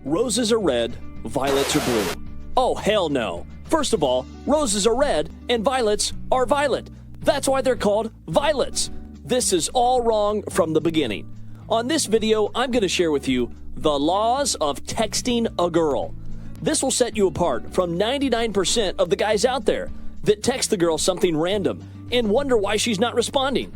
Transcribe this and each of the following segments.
Roses are red, violets are blue. Oh, hell no. First of all, roses are red and violets are violet. That's why they're called violets. This is all wrong from the beginning. On this video, I'm going to share with you the laws of texting a girl. This will set you apart from 99% of the guys out there that text the girl something random and wonder why she's not responding.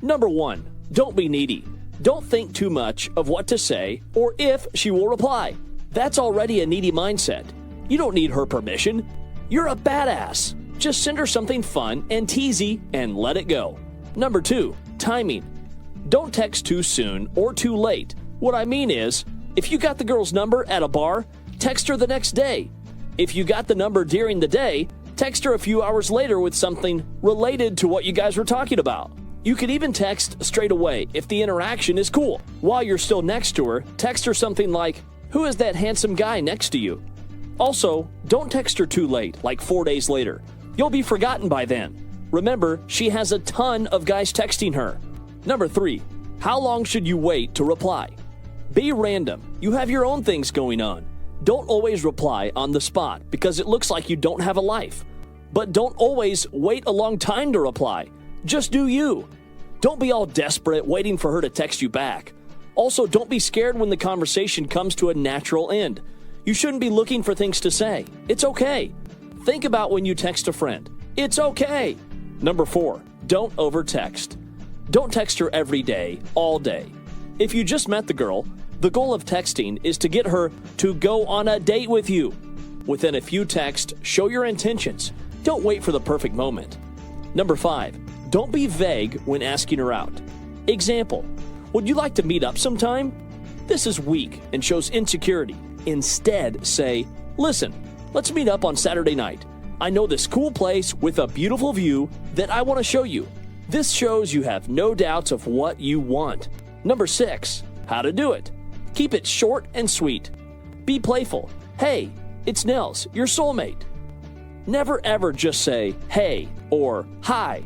Number 1, don't be needy. Don't think too much of what to say or if she will reply. That's already a needy mindset. You don't need her permission. You're a badass. Just send her something fun and teasy and let it go. Number 2, timing. Don't text too soon or too late. What I mean is, if you got the girl's number at a bar, text her the next day. If you got the number during the day, text her a few hours later with something related to what you guys were talking about. You could even text straight away if the interaction is cool. While you're still next to her, text her something like, "Who is that handsome guy next to you?" Also, don't text her too late, like 4 days later. You'll be forgotten by then. Remember, she has a ton of guys texting her. Number 3, how long should you wait to reply? Be random. You have your own things going on. Don't always reply on the spot because it looks like you don't have a life. But don't always wait a long time to reply. Just do you. Don't be all desperate waiting for her to text you back. Also, don't be scared when the conversation comes to a natural end. You shouldn't be looking for things to say. It's okay. Think about when you text a friend. It's okay. Number 4, don't overtext. Don't text her every day, all day. If you just met the girl, the goal of texting is to get her to go on a date with you. Within a few texts, show your intentions. Don't wait for the perfect moment. Number 5, don't be vague when asking her out. Example, would you like to meet up sometime? This is weak and shows insecurity. Instead, say, listen, let's meet up on Saturday night. I know this cool place with a beautiful view that I want to show you. This shows you have no doubts of what you want. Number 6, how to do it. Keep it short and sweet. Be playful. Hey, it's Nells, your soulmate. Never ever just say, hey, or hi.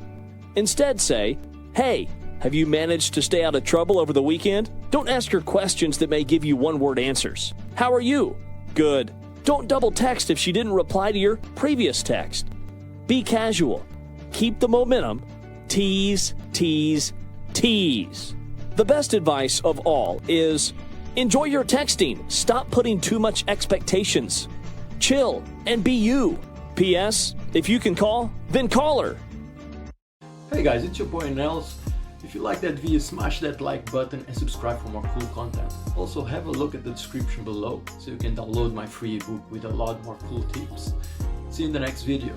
Instead say, hey, have you managed to stay out of trouble over the weekend? Don't ask her questions that may give you one-word answers. How are you? Good. Don't double text if she didn't reply to your previous text. Be casual. Keep the momentum. Tease, tease, tease. The best advice of all is enjoy your texting. Stop putting too much expectations. Chill and be you. P.S. If you can call, then call her. Hey guys, it's your boy Nells. If you like that video, smash that like button and subscribe for more cool content. Also have a look at the description below so you can download my free ebook with a lot more cool tips. See you in the next video.